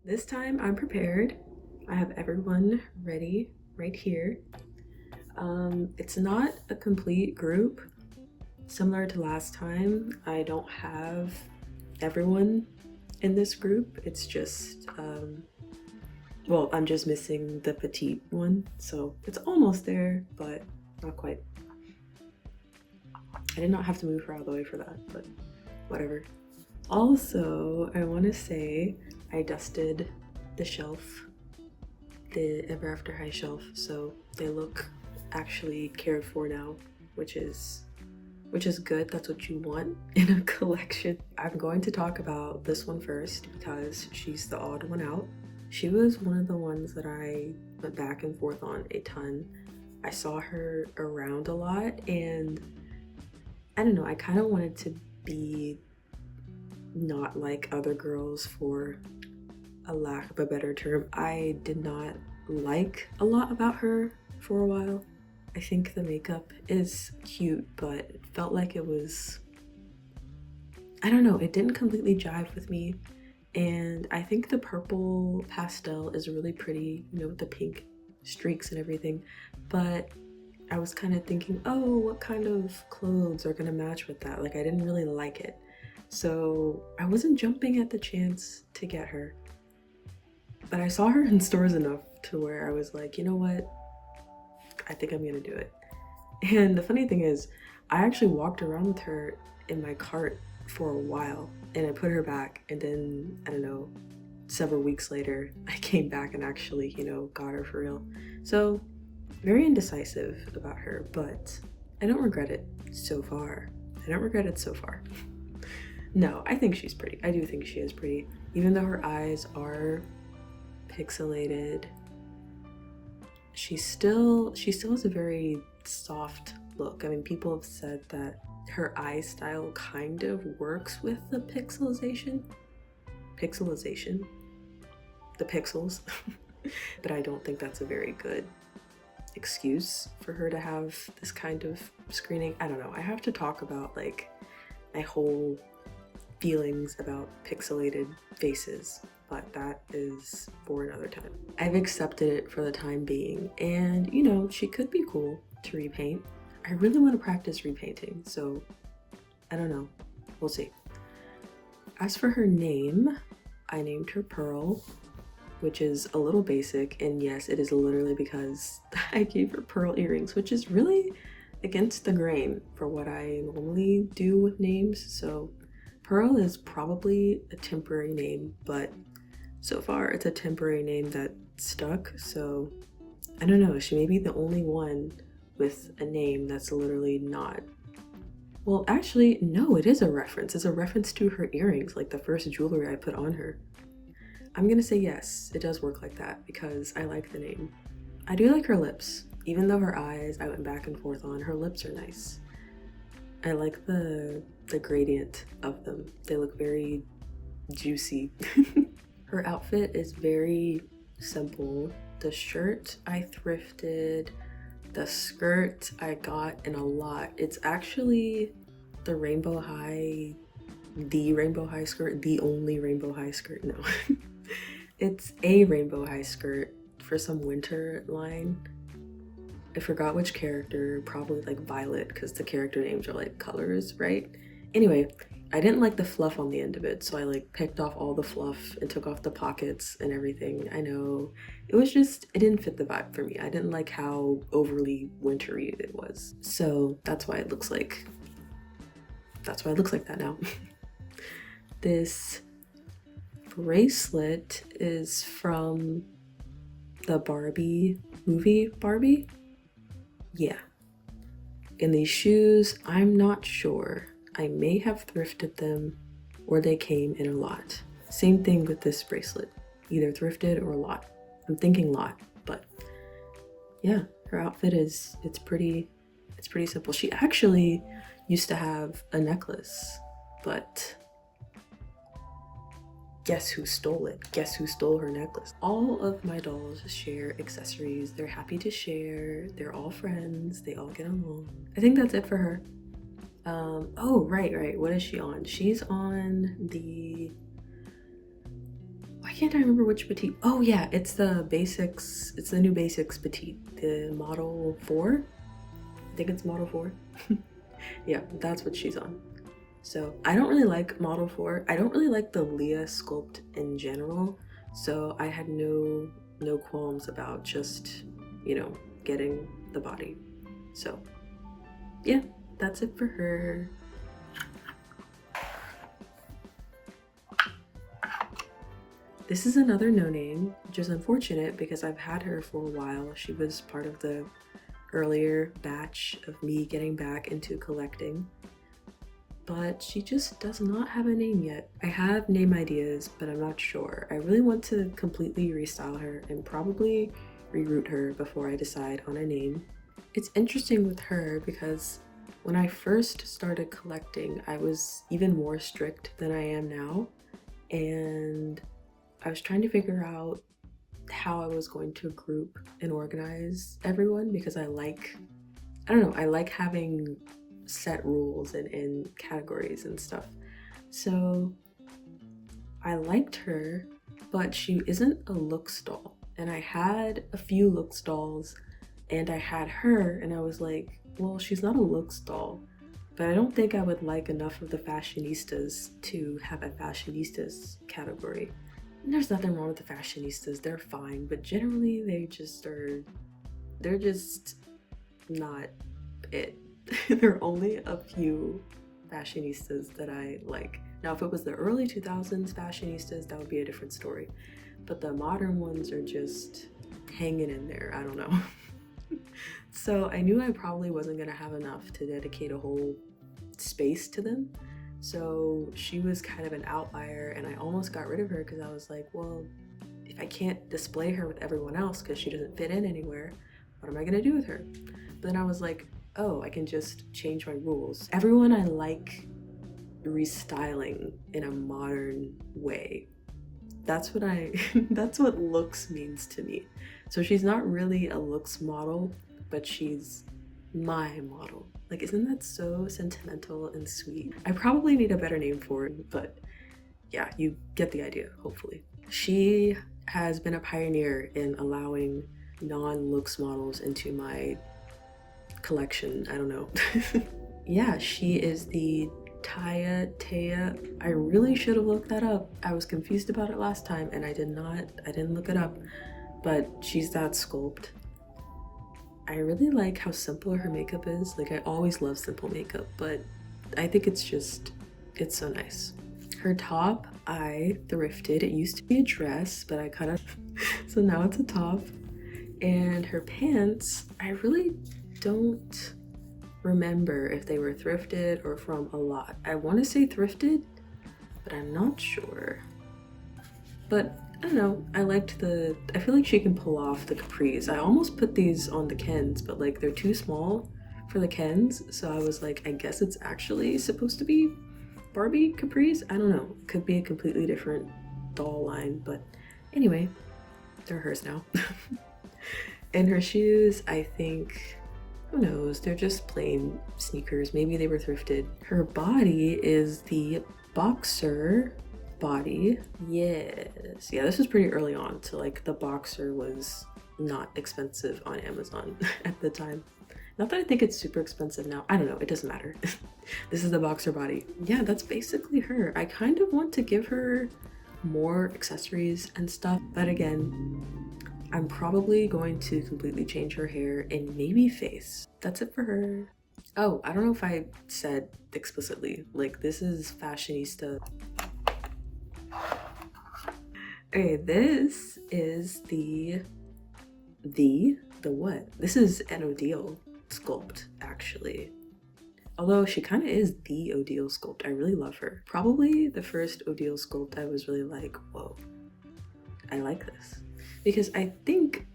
This time I'm prepared. I have everyone ready right here. It's not a complete group. Similar to last time, I don't have everyone in this group. It's just, well, I'm just missing the petite one. So it's almost there, but not quite. I did not have to move her out of the way for that, but whatever. Also, I want to say I dusted the shelf, the Ever After High shelf, so they look actually cared for now, which is good. That's what you want in a collection. I'm going to talk about this one first because she's the odd one out. She was one of the ones that I went back and forth on a ton. I saw her around a lot, and I don't know, I kind of wanted to be not like other girls, for a lack of a better term. I did not like a lot about her for a while. I think the makeup is cute, but it felt like it was, I don't know, it didn't completely jive with me. And I think the purple pastel is really pretty, you know, with the pink streaks and everything. But I was kind of thinking, oh, what kind of clothes are gonna match with that? Like, I didn't really like it. So I wasn't jumping at the chance to get her. But I saw her in stores enough to where I was like, you know what? I think I'm gonna do it. And the funny thing is, I actually walked around with her in my cart for a while, and I put her back, and then, I don't know, several weeks later, I came back and actually, you know, got her for real. So, very indecisive about her, but I don't regret it so far. I don't regret it so far. No, I think she's pretty. I do think she is pretty. Even though her eyes are pixelated, she still has a very soft look. I mean, people have said that her eye style kind of works with the pixelization, the pixels. But I don't think that's a very good excuse for her to have this kind of screening. I don't know. I have to talk about like my whole feelings about pixelated faces, but that is for another time. I've accepted it for the time being, and you know, she could be cool to repaint. I really want to practice repainting, so I don't know. We'll see. As for her name, I named her Pearl, which is a little basic, and yes, it is literally because I gave her pearl earrings, which is really against the grain for what I normally do with names. So Pearl is probably a temporary name, but so far it's a temporary name that stuck, so I don't know, she may be the only one with a name that's literally not. Well, actually, no, it is a reference. It's a reference to her earrings, like the first jewelry I put on her. I'm gonna say yes, it does work like that because I like the name. I do like her lips. Even though her eyes I went back and forth on, her lips are nice. I like the gradient of them. They look very juicy. Her outfit is very simple. The shirt I thrifted, the skirt I got in a lot. It's actually the rainbow high skirt, the only rainbow high skirt. No. It's a rainbow high skirt for some winter line. I forgot which character, probably like Violet, because the character names are like colors, right? Anyway, I didn't like the fluff on the end of it, so I like picked off all the fluff and took off the pockets and everything. I know, it was just, it didn't fit the vibe for me. I didn't like how overly wintry it was. So that's why it looks like that now. This bracelet is from the Barbie movie, Barbie? Yeah. And these shoes, I'm not sure. I may have thrifted them or they came in a lot. Same thing with this bracelet, either thrifted or a lot. I'm thinking lot, but yeah, her outfit is, it's pretty simple. She actually used to have a necklace, but guess who stole it? Guess who stole her necklace? All of my dolls share accessories. They're happy to share. They're all friends. They all get along. I think that's it for her. Oh, right. What is she on? She's on the, why can't I remember which Petite? Oh yeah, it's the basics, it's the new basics Petite, the model 4. I think it's model 4. Yeah, that's what she's on. So I don't really like model 4. I don't really like the Leah sculpt in general. So I had no qualms about just, you know, getting the body. So yeah, that's it for her. This is another no-name, which is unfortunate because I've had her for a while. She was part of the earlier batch of me getting back into collecting, but she just does not have a name yet. I have name ideas, but I'm not sure. I really want to completely restyle her and probably reroute her before I decide on a name. It's interesting with her because when I first started collecting, I was even more strict than I am now, and I was trying to figure out how I was going to group and organize everyone because I don't know, I like having set rules and categories and stuff. So I liked her, but she isn't a looks doll. And I had a few looks dolls and I had her and I was like, well, she's not a looks doll, but I don't think I would like enough of the fashionistas to have a fashionistas category. And there's nothing wrong with the fashionistas, they're fine, but generally they're just not it. There are only a few fashionistas that I like. Now, if it was the early 2000s fashionistas, that would be a different story. But the modern ones are just hanging in there, I don't know. So I knew I probably wasn't gonna have enough to dedicate a whole space to them. So she was kind of an outlier and I almost got rid of her because I was like, well, if I can't display her with everyone else because she doesn't fit in anywhere, what am I gonna do with her? But then I was like, oh, I can just change my rules. Everyone I like restyling in a modern way. That's what that's what looks means to me. So she's not really a looks model, but she's my model. Like, isn't that so sentimental and sweet? I probably need a better name for it, but yeah, you get the idea, hopefully. She has been a pioneer in allowing non-looks models into my collection. I don't know. Yeah, she is the Taya. I really should have looked that up. I was confused about it last time and I didn't look it up, but she's that sculpt. I really like how simple her makeup is. Like, I always love simple makeup, but I think it's so nice. Her top, I thrifted. It used to be a dress, but I cut it, so now it's a top. And her pants, I really don't remember if they were thrifted or from a lot. I want to say thrifted, but I'm not sure. But I don't know, I feel like she can pull off the capris. I almost put these on the Kens, but like they're too small for the Kens, so I was like, I guess it's actually supposed to be Barbie capris? I don't know, it could be a completely different doll line, but anyway, they're hers now. And her shoes, I think, who knows, they're just plain sneakers. Maybe they were thrifted. Her body is the boxer body. Yes. Yeah, this was pretty early on, so like the boxer was not expensive on Amazon at the time. Not that I think it's super expensive now. I don't know, it doesn't matter. This is the boxer body. Yeah, that's basically her. I kind of want to give her more accessories and stuff, but again, I'm probably going to completely change her hair and maybe face. That's it for her. Oh, I don't know if I said explicitly, like, this is fashionista. Okay, this is the what? This is an Odile sculpt, actually. Although she kind of is the Odile sculpt. I really love her. Probably the first Odile sculpt I was really like, whoa, I like this. Because I think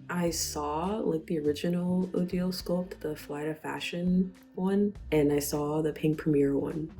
I saw like the original Odile sculpt, the Flight of Fashion one, and I saw the Pink Premiere one.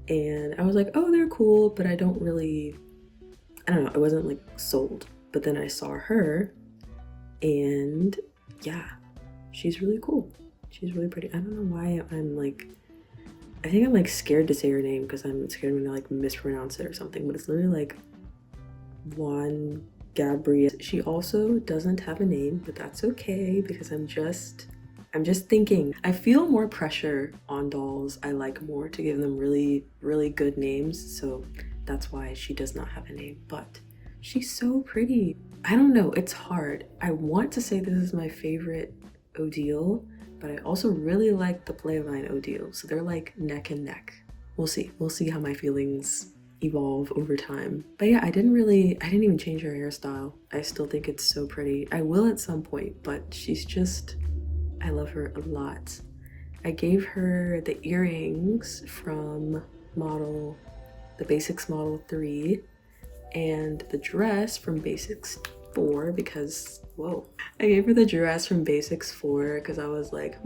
And I was like, oh, they're cool, but I don't know, I wasn't like sold. But then I saw her and yeah, she's really cool. She's really pretty. I don't know why I'm like, I think I'm like scared to say her name because I'm scared I'm gonna like mispronounce it or something, but it's literally like Juan Gabriel. She also doesn't have a name, but that's okay because I'm just thinking. I feel more pressure on dolls I like more to give them really, really good names. So that's why she does not have a name, but she's so pretty. I don't know, it's hard. I want to say this is my favorite Odile, but I also really like the Playline Odile. So they're like neck and neck. We'll see. We'll see how my feelings evolve over time. But yeah, I didn't even change her hairstyle. I still think it's so pretty. I will at some point, but she's just, I love her a lot. I gave her the earrings from the Basics Model 3 and the dress from Basics 4 because, whoa. I gave her the dress from Basics 4 because I was like,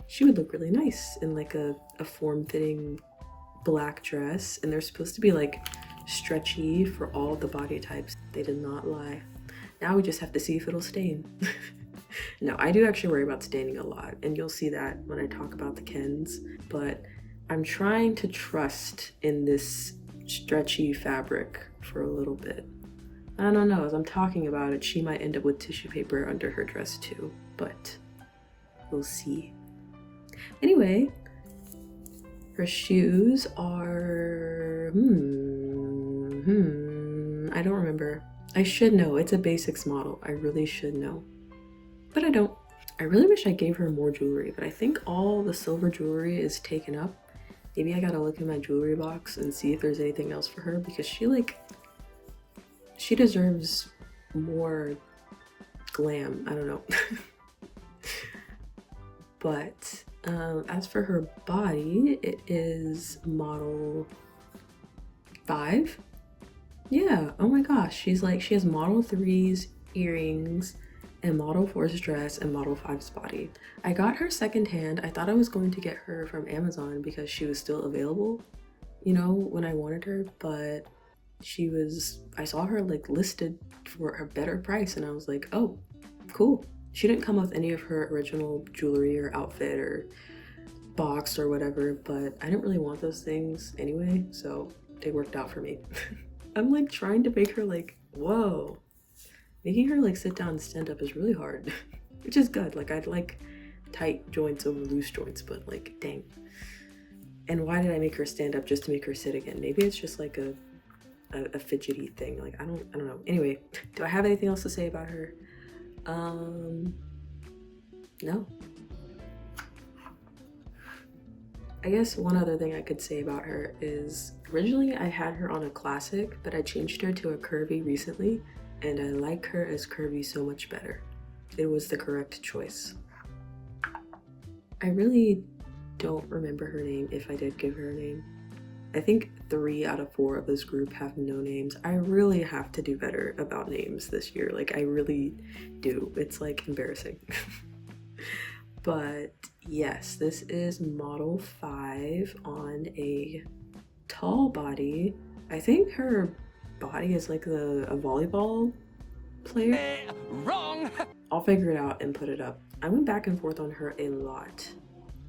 she would look really nice in like a form-fitting black dress, and they're supposed to be like stretchy for all the body types. They did not lie. Now we just have to see if it'll stain. No, I do actually worry about staining a lot, and you'll see that when I talk about the Kens, but I'm trying to trust in this stretchy fabric for a little bit. I don't know, as I'm talking about it, she might end up with tissue paper under her dress too, but we'll see. Anyway, her shoes are, I don't remember. I should know, it's a Basics model. I really should know, but I don't. I really wish I gave her more jewelry, but I think all the silver jewelry is taken up. Maybe I gotta look in my jewelry box and see if there's anything else for her because she deserves more glam. I don't know. But as for her body, it is model 5. Yeah, oh my gosh, she has model 3's earrings and model 4's dress and model 5's body. I got her secondhand. I thought I was going to get her from Amazon because she was still available, you know, when I wanted her, but I saw her like listed for a better price and I was like, oh, cool. She didn't come with any of her original jewelry or outfit or box or whatever, but I didn't really want those things anyway, so they worked out for me. I'm like trying to make her like, whoa. Making her like sit down and stand up is really hard, which is good. Like I'd like tight joints over loose joints, but like dang. And why did I make her stand up just to make her sit again? Maybe it's just like a fidgety thing. Like I don't know. Anyway, do I have anything else to say about her? No. I guess one other thing I could say about her is originally I had her on a classic, but I changed her to a curvy recently, and I like her as curvy so much better. It was the correct choice. I really don't remember her name if I did give her a name. I think 3 out of 4 of this group have no names. I really have to do better about names this year. Like I really do. It's like embarrassing. But yes, this is model 5 on a tall body. I think her body is like a volleyball player. Wrong! I'll figure it out and put it up. I went back and forth on her a lot.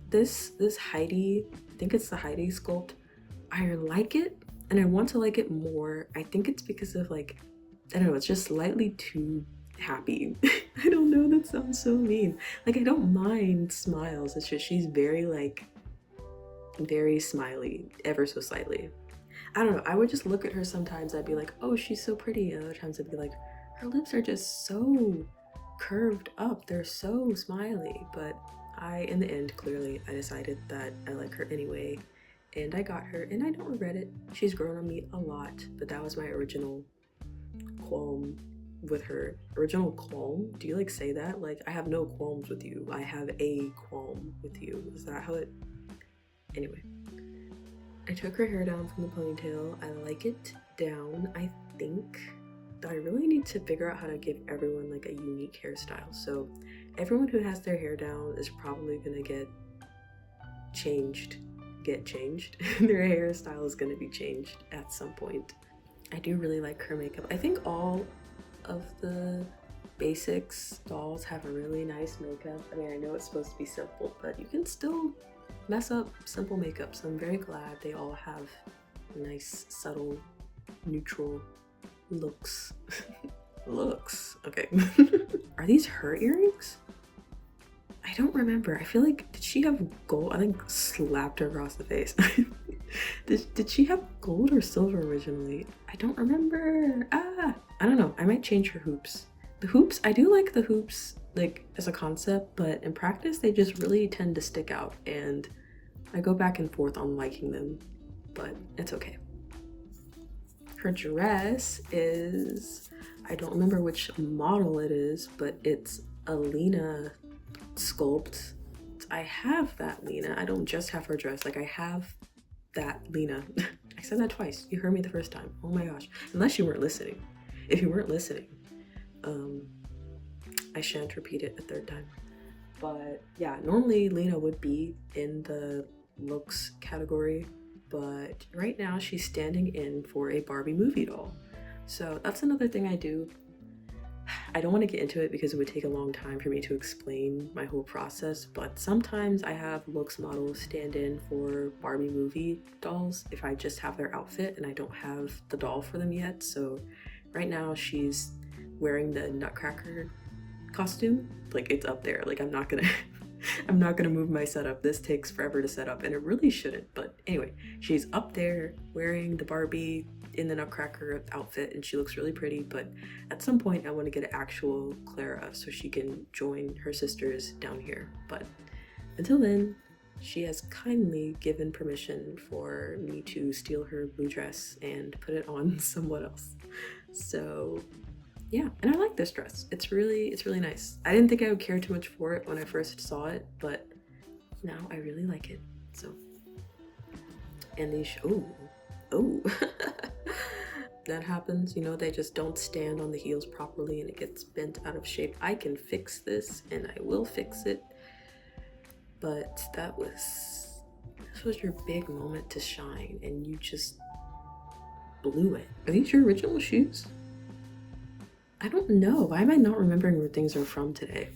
This Heidi, I think it's the Heidi sculpt, I like it and I want to like it more. I think it's because of like, I don't know, it's just slightly too happy. I don't know, that sounds so mean. Like I don't mind smiles, it's just she's very like, very smiley, ever so slightly. I don't know, I would just look at her sometimes, I'd be like, oh, she's so pretty, and other times I'd be like, her lips are just so curved up, they're so smiley. But in the end, clearly, I decided that I like her anyway, and I got her, and I don't regret it. She's grown on me a lot, but that was my original qualm with her. Original qualm? Do you like say that? Like, I have no qualms with you. I have a qualm with you. Is that how it... Anyway. I took her hair down from the ponytail. I like it down, I think. I really need to figure out how to give everyone like a unique hairstyle. So everyone who has their hair down is probably gonna get changed. Their hairstyle is gonna be changed at some point. I do really like her makeup. I think all of the Basics dolls have a really nice makeup. I mean, I know it's supposed to be simple, but you can still mess up simple makeup. So I'm very glad they all have nice, subtle, neutral looks. Looks. Okay. Are these her earrings? I don't remember. I feel like, did she have gold? I think slapped her across the face. Did she have gold or silver originally? I don't remember. I don't know. I might change her hoops. The hoops, I do like the hoops like as a concept, but in practice they just really tend to stick out, and I go back and forth on liking them, but it's okay. Her dress is, I don't remember which model it is, but it's a Lena sculpt. I have that Lena. I don't just have her dress. Like I have that Lena. I said that twice. You heard me the first time. Oh my gosh. Unless you weren't listening. If you weren't listening, I shan't repeat it a third time. But yeah, normally Lena would be in the looks category, but right now she's standing in for a Barbie movie doll. So that's another thing I do. I don't want to get into it because it would take a long time for me to explain my whole process, but sometimes I have looks models stand in for Barbie movie dolls if I just have their outfit and I don't have the doll for them yet. So right now she's wearing the Nutcracker costume. Like it's up there. Like I'm not gonna I'm not gonna move my setup. This takes forever to set up and it really shouldn't. But anyway, she's up there wearing the Barbie in the Nutcracker outfit and she looks really pretty, but at some point I want to get an actual Clara so she can join her sisters down here. But until then, she has kindly given permission for me to steal her blue dress and put it on someone else. So yeah, and I like this dress. It's really nice. I didn't think I would care too much for it when I first saw it, but now I really like it. So, and these, oh, that happens. You know, they just don't stand on the heels properly and it gets bent out of shape. I can fix this and I will fix it. But this was your big moment to shine and you just blew it. Are these your original shoes? I don't know. Why am I not remembering where things are from today?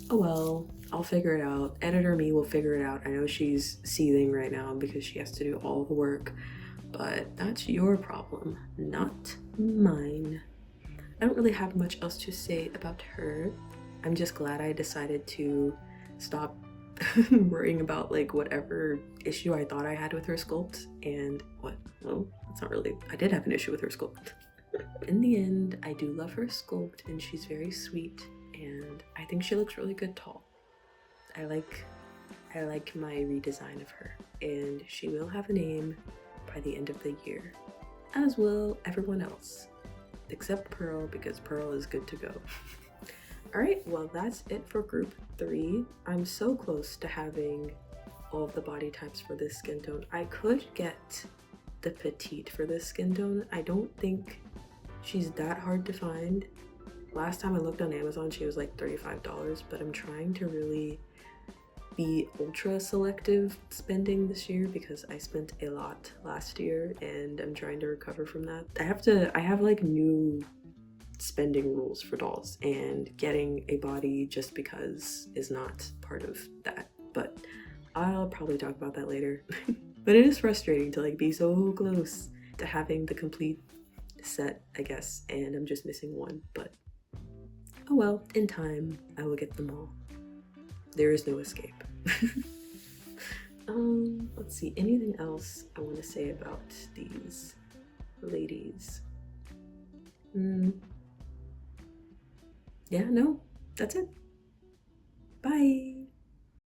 Oh well, I'll figure it out. Editor me will figure it out. I know she's seething right now because she has to do all the work, but that's your problem, not mine. I don't really have much else to say about her. I'm just glad I decided to stop worrying about like whatever issue I thought I had with her sculpt and what? Well, that's not really, I did have an issue with her sculpt. In the end, I do love her sculpt and she's very sweet and I think she looks really good tall. I like my redesign of her and she will have a name by the end of the year, as will everyone else, except Pearl because Pearl is good to go. Alright, well that's it for group 3. I'm so close to having all of the body types for this skin tone. I could get the petite for this skin tone. I don't think she's that hard to find. Last time I looked on Amazon, she was like $35, but I'm trying to really be ultra selective spending this year because I spent a lot last year and I'm trying to recover from that. I have like new spending rules for dolls and getting a body just because is not part of that, but I'll probably talk about that later. But it is frustrating to like be so close to having the complete set, I guess, and I'm just missing one, but oh well, in time I will get them all. There is no escape. Let's see, anything else I want to say about these ladies? Yeah, no, that's it. Bye.